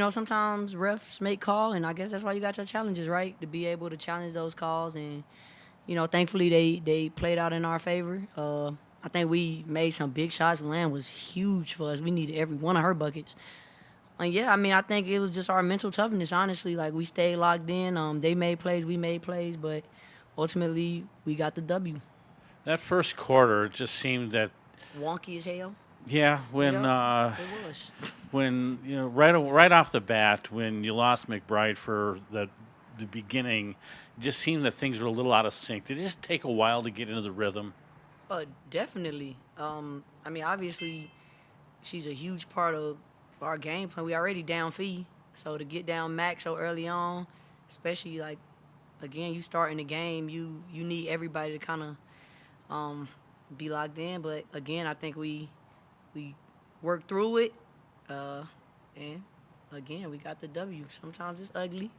Sometimes refs make call, and I guess that's why you got your challenges, right? To be able to challenge those calls, and thankfully they played out in our favor. I think we made some big shots. Land was huge for us. We needed every one of her buckets. And yeah, I mean, I think it was just our mental toughness, honestly. Like, we stayed locked in. They made plays, we made plays, but ultimately we got the W. That first quarter, it just seemed that Wonky as hell. yeah, when It was. when right off the bat, when you lost McBride for the beginning, it just seemed that things were a little out of sync. Did it just take a while to get into the rhythm? Definitely. I mean, obviously, she's a huge part of our game plan. We already down Fee, so to get down Max so early on, especially like, again, you starting the game, you need everybody to kind of be locked in. But again, I think we worked through it, and again, we got the W. Sometimes it's ugly.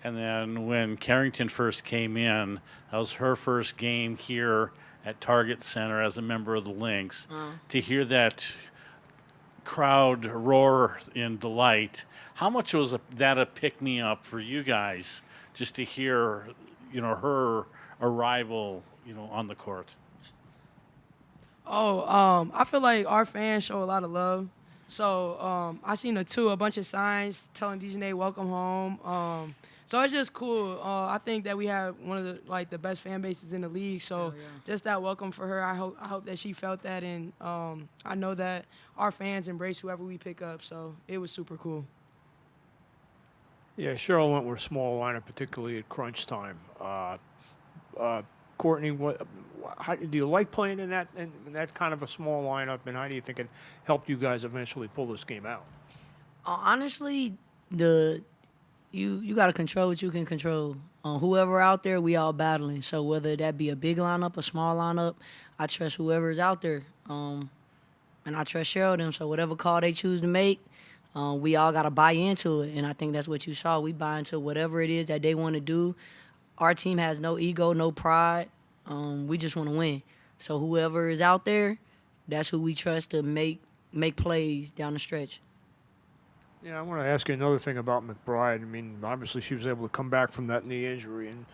And then when Carrington first came in, that was her first game here at Target Center as a member of the Lynx. To hear that crowd roar in delight, how much was that a pick-me-up for you guys just to hear, her arrival, on the court? I feel like our fans show a lot of love. So I seen a bunch of signs telling Dejanay welcome home. So it's just cool. I think that we have one of the best fan bases in the league. So just that welcome for her, I hope that she felt that, and I know that our fans embrace whoever we pick up. So it was super cool. Yeah, Cheryl went with a small lineup, particularly at crunch time. Courtney, how do you like playing in that kind of a small lineup, and how do you think it helped you guys eventually pull this game out? Honestly, you got to control what you can control. Whoever out there, we all battling. So whether that be a big lineup, a small lineup, I trust whoever's out there. And I trust Cheryl them. So whatever call they choose to make, we all got to buy into it. And I think that's what you saw. We buy into whatever it is that they want to do. Our team has no ego, no pride. We just want to win. So whoever is out there, that's who we trust to make plays down the stretch. Yeah, I want to ask you another thing about McBride. I mean, obviously she was able to come back from that knee injury and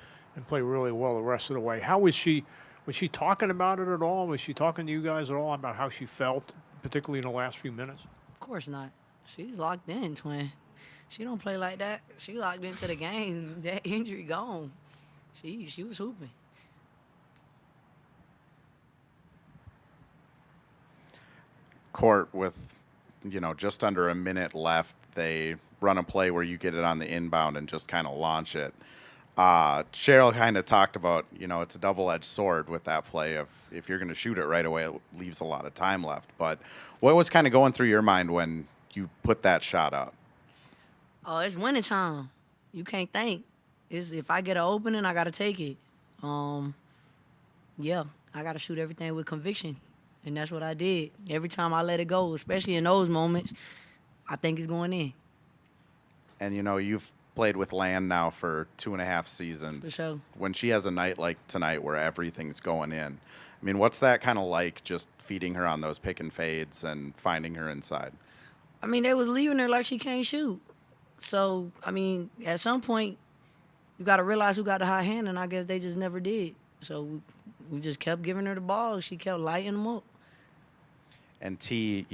play really well the rest of the way. How was she? Was she talking about it at all? Was she talking to you guys at all about how she felt, particularly in the last few minutes? Of course not. She's locked in, twin. She don't play like that. She locked into the game. That injury gone. She was hooping. Court with, just under a minute left, they run a play where you get it on the inbound and just kind of launch it. Cheryl kind of talked about, it's a double-edged sword with that play. If you're going to shoot it right away, it leaves a lot of time left. But what was kind of going through your mind when you put that shot up? Oh, it's winning time. You can't think. If I get an opening, I got to take it. Yeah, I got to shoot everything with conviction. And that's what I did. Every time I let it go, especially in those moments, I think it's going in. And, you've played with Land now for 2.5 seasons. For sure. When she has a night like tonight where everything's going in, I mean, what's that kind of like, just feeding her on those pick and fades and finding her inside? I mean, they was leaving her like she can't shoot. So, I mean, at some point, you got to realize who got the high hand, and I guess they just never did. So we just kept giving her the ball. She kept lighting them up. And T,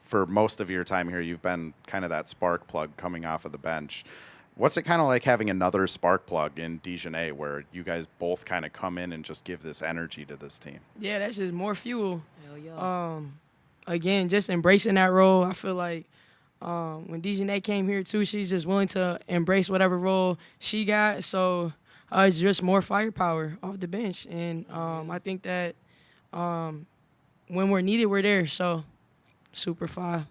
for most of your time here, you've been kind of that spark plug coming off of the bench. What's it kind of like having another spark plug in Dejanay, where you guys both kind of come in and just give this energy to this team? Yeah, that's just more fuel. Hell yeah. Again, just embracing that role. I feel like when Dejanay came here too, she's just willing to embrace whatever role she got. So it's just more firepower off the bench, and I think that when we're needed, we're there. So super fire.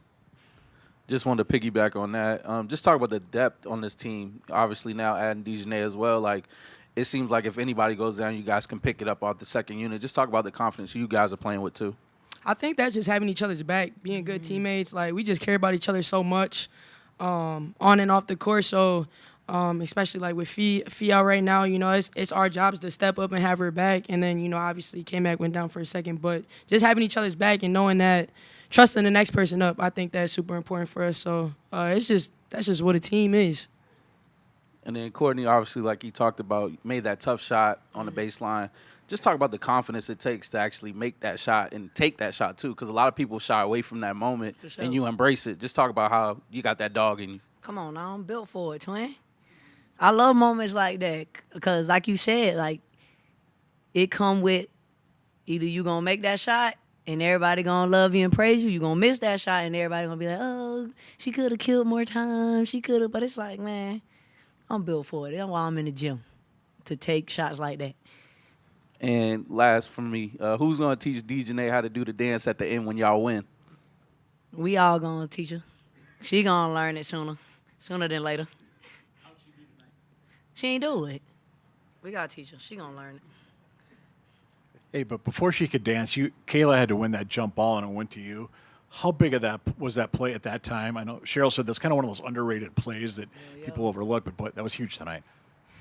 Just wanted to piggyback on that. Just talk about the depth on this team. Obviously now adding Dejanay as well. Like, it seems like if anybody goes down, you guys can pick it up off the second unit. Just talk about the confidence you guys are playing with too. I think that's just having each other's back, being good teammates. Like, we just care about each other so much on and off the court. So especially like with Fee out right now, it's our jobs to step up and have her back. And then, obviously K-Mac went down for a second. But just having each other's back and knowing that, trusting the next person up. I think that's super important for us. So that's just what a team is. And then Courtney, obviously, like he talked about, made that tough shot on the baseline. Just talk about the confidence it takes to actually make that shot and take that shot, too, because a lot of people shy away from that moment, sure. and you embrace it. Just talk about how you got that dog in you. Come on now, I'm built for it, twin. I love moments like that because, like you said, like, it come with either you going to make that shot and everybody going to love you and praise you. You going to miss that shot and everybody going to be like, oh, she could have killed more times. She could have. But it's like, man, I'm built for it. That's why I'm in the gym, to take shots like that. And last for me, who's going to teach Dejanay how to do the dance at the end when y'all win? We all going to teach her. She going to learn it sooner than later. She ain't do it. We got to teach her. She going to learn it. Hey, but before she could dance, Kayla had to win that jump ball, and it went to you. How big of that was that play at that time? I know Cheryl said that's kind of one of those underrated plays that people overlook, but boy, that was huge tonight.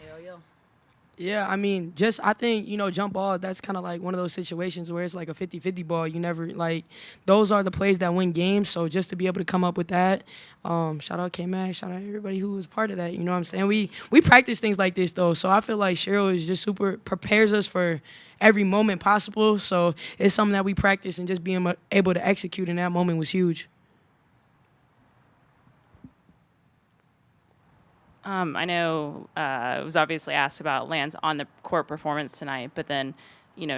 Hell yeah. Yeah, I mean, I think, jump ball, that's kind of like one of those situations where it's like a 50-50 ball. You never, those are the plays that win games. So just to be able to come up with that, shout out K-Mac, shout out everybody who was part of that. You know what I'm saying? We practice things like this, though. So I feel like Cheryl is just prepares us for every moment possible. So it's something that we practice, and just being able to execute in that moment was huge. I know it was obviously asked about Lan's on-the-court performance tonight, but then,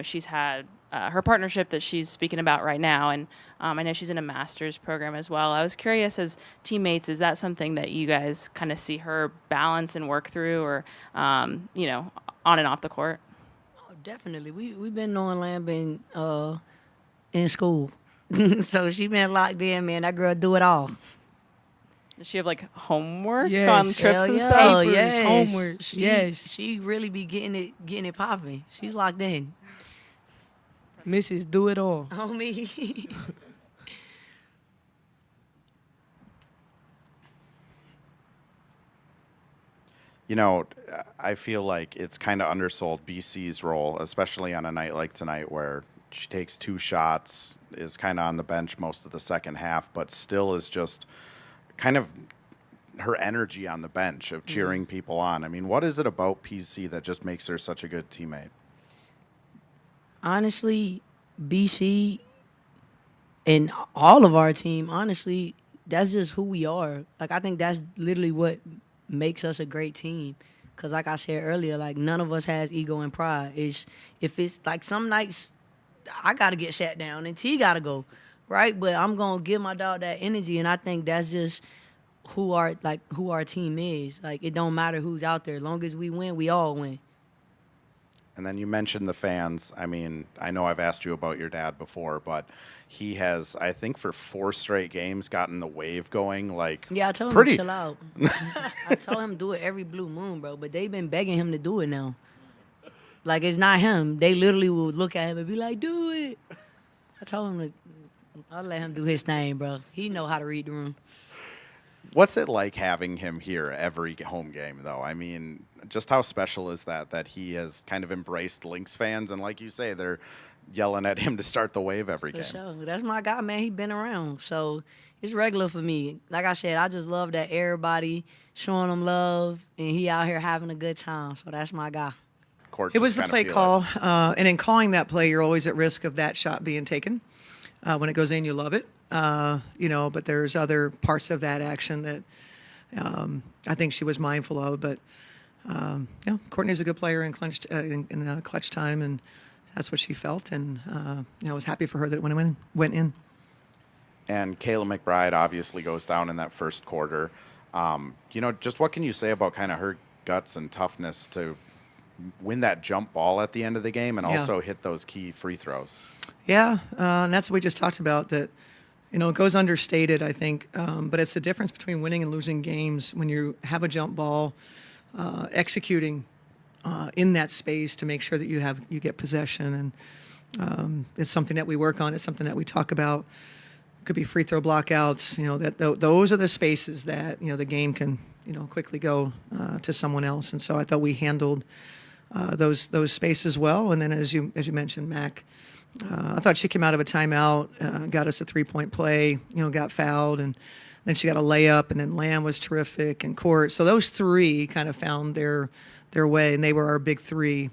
she's had her partnership that she's speaking about right now, and I know she's in a master's program as well. I was curious, as teammates, is that something that you guys kind of see her balance and work through, or, on and off the court? Oh, definitely. We've been knowing Lan been in school. So she been locked in, man. That girl do it all. Does she have homework Yes. on trips Hell and yeah. stuff? Papers, Yes. homework, She, yes. She really be getting it popping. She's locked in. Mrs. Do It All. On me. I feel like it's kind of undersold, BC's role, especially on a night like tonight where she takes 2 shots, is kind of on the bench most of the second half, but still is just kind of her energy on the bench of cheering people on. I mean, what is it about PC that just makes her such a good teammate? Honestly, BC and all of our team, honestly, that's just who we are. I think that's literally what makes us a great team. Because like I said earlier, none of us has ego and pride. If it's some nights I got to get shut down and T got to go, right? But I'm going to give my dog that energy, and I think that's just who our team is. It don't matter who's out there. As long as we win, we all win. And then you mentioned the fans. I mean, I know I've asked you about your dad before, but he has, I think, for 4 straight games gotten the wave going. Yeah, I told him to chill out. I told him to do it every blue moon, bro. But they've been begging him to do it now. It's not him. They literally will look at him and be like, do it. I told him I'll let him do his thing, bro. He know how to read the room. What's it like having him here every home game, though? I mean, just how special is that he has kind of embraced Lynx fans, and like you say, they're yelling at him to start the wave every game. For sure. That's my guy, man. He been around. So it's regular for me. Like I said, I just love that everybody showing him love, and he out here having a good time. So that's my guy. It was the play call, and in calling that play, you're always at risk of that shot being taken. When it goes in, you love it, but there's other parts of that action that I think she was mindful of. But Courtney's a good player in clutch time, and that's what she felt. And I was happy for her that it went in. And Kayla McBride obviously goes down in that first quarter. Just what can you say about kind of her guts and toughness to win that jump ball at the end of the game and also hit those key free throws? Yeah, and that's what we just talked about, that, it goes understated, I think, but it's the difference between winning and losing games when you have a jump ball, executing in that space to make sure that you get possession. And it's something that we work on. It's something that we talk about. Could be free throw blockouts, those are the spaces that, the game can, quickly go to someone else. And so I thought we handled those spaces well. And then as you mentioned, Mac, I thought she came out of a timeout, got us a 3-point play, got fouled, and then she got a layup, and then Lamb was terrific, and Court. So those three kind of found their way, and they were our big three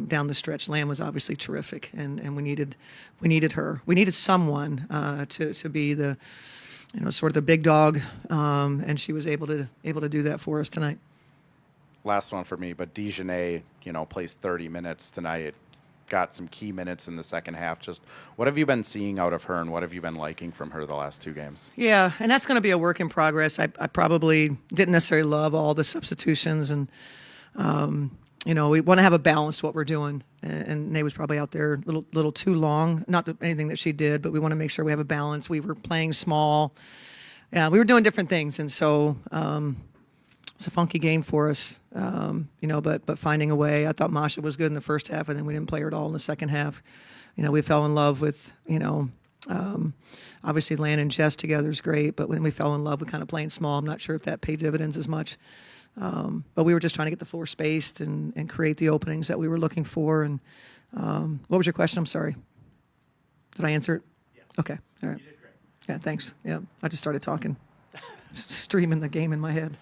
down the stretch. Lamb was obviously terrific, and we needed her. We needed someone to be the sort of the big dog, and she was able to do that for us tonight. Last one for me, but Dejanay, plays 30 minutes tonight. Got some key minutes in the second half. Just what have you been seeing out of her, and what have you been liking from her the last 2 games? Yeah, and that's going to be a work in progress. I probably didn't necessarily love all the substitutions, and we want to have a balance to what we're doing. And Nay was probably out there a little too long. Not anything that she did, but we want to make sure we have a balance. We were playing small. Yeah, we were doing different things, and so it's a funky game for us. But finding a way. I thought Masha was good in the first half, and then we didn't play her at all in the second half. We fell in love with obviously Lan and Jess together is great, but when we fell in love with kind of playing small, I'm not sure if that paid dividends as much. But we were just trying to get the floor spaced and create the openings that we were looking for. And what was your question? I'm sorry. Did I answer it? Yes. Okay. All right. You did great. Yeah, thanks. Yeah, I just started talking, streaming the game in my head.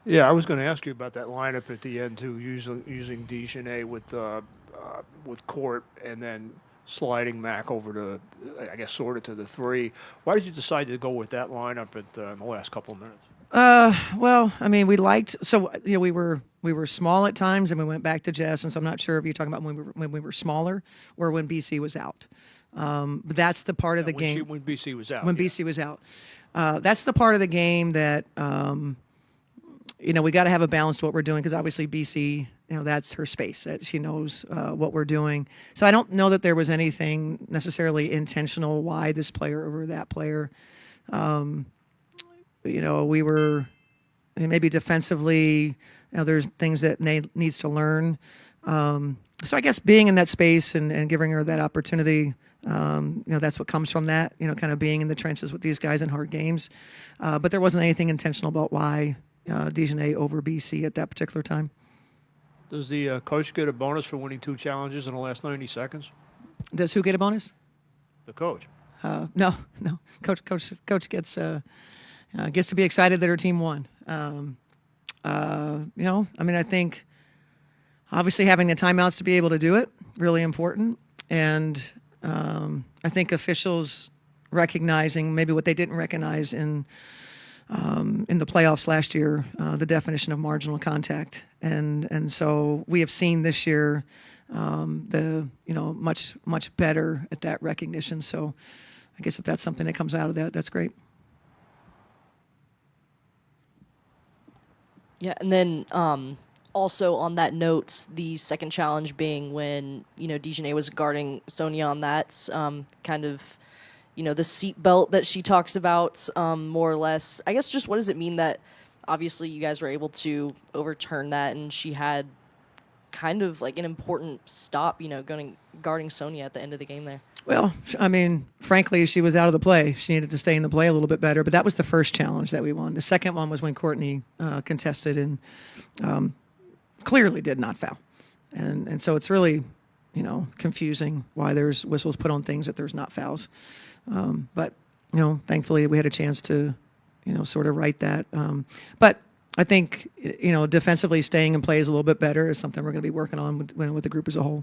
Yeah, I was going to ask you about that lineup at the end too, using Dejanay with Court and then sliding Mac over to, I guess, sort of to the 3. Why did you decide to go with that lineup in the last couple of minutes? Well, I mean, we were small at times, and we went back to Jess, and so I'm not sure if you're talking about when we were smaller or when BC was out. But that's the part of the game when BC was out. BC was out, that's the part of the game that we got to have a balance to what we're doing, because obviously BC, that's her space. That she knows what we're doing. So I don't know that there was anything necessarily intentional why this player over that player. We were maybe defensively, there's things that Nate needs to learn. So I guess being in that space and giving her that opportunity, that's what comes from that, kind of being in the trenches with these guys in hard games. But there wasn't anything intentional about why Dejanay over BC at that particular time. Does the coach get a bonus for winning 2 challenges in the last 90 seconds? Does who get a bonus? The coach. No. Coach gets to be excited that her team won. I think obviously having the timeouts to be able to do it, really important. And I think officials recognizing maybe what they didn't recognize in the playoffs last year, the definition of marginal contact. And so we have seen this year much better at that recognition. So I guess if that's something that comes out of that, that's great. Yeah, and then also on that note, the second challenge being when, Dejanay was guarding Sonia on that kind of, the seat belt that she talks about, more or less. I guess just what does it mean that obviously you guys were able to overturn that, and she had kind of like an important stop, guarding Sonia at the end of the game there? Well, I mean, frankly, she was out of the play. She needed to stay in the play a little bit better, but that was the first challenge that we won. The second one was when Courtney contested and clearly did not foul. And so it's really, confusing why there's whistles put on things that there's not fouls. But, thankfully we had a chance to, sort of right that. But I think, defensively staying in play is a little bit better is something we're going to be working on with the group as a whole.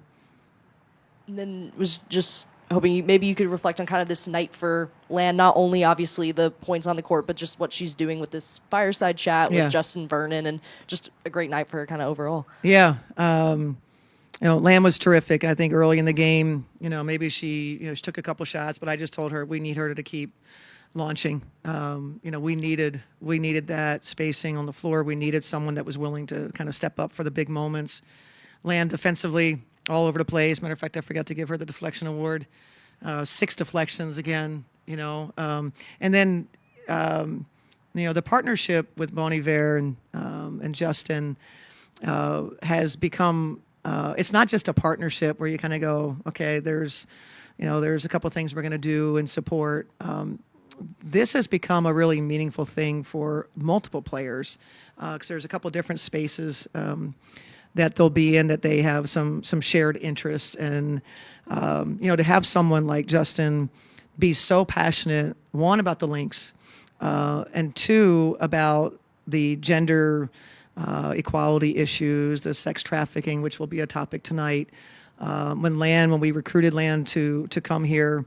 And then was just hoping maybe you could reflect on kind of this night for Lan, not only obviously the points on the court, but just what she's doing with this fireside chat with Justin Vernon, and just a great night for her kind of overall. Yeah. Lan was terrific. I think early in the game, maybe she took a couple shots, but I just told her we need her to keep launching. We needed that spacing on the floor. We needed someone that was willing to kind of step up for the big moments. Lan defensively, all over the place. Matter of fact, I forgot to give her the deflection award. 6 deflections again, And then, the partnership with Bon Iver and Justin has become, it's not just a partnership where you kind of go, okay, there's a couple of things we're going to do and support. This has become a really meaningful thing for multiple players because there's a couple of different spaces that they'll be in, that they have some shared interests. And, to have someone like Justin be so passionate, one, about the Lynx, and two, about the gender equality issues, the sex trafficking, which will be a topic tonight. When we recruited Lan to come here,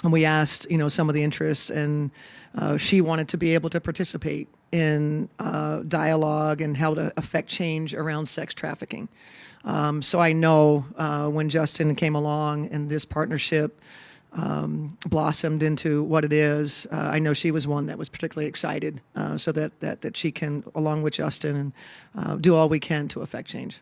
and we asked, some of the interests, and she wanted to be able to participate in dialogue and how to affect change around sex trafficking. So I know when Justin came along and this partnership blossomed into what it is, I know she was one that was particularly excited so that she can, along with Justin, do all we can to affect change.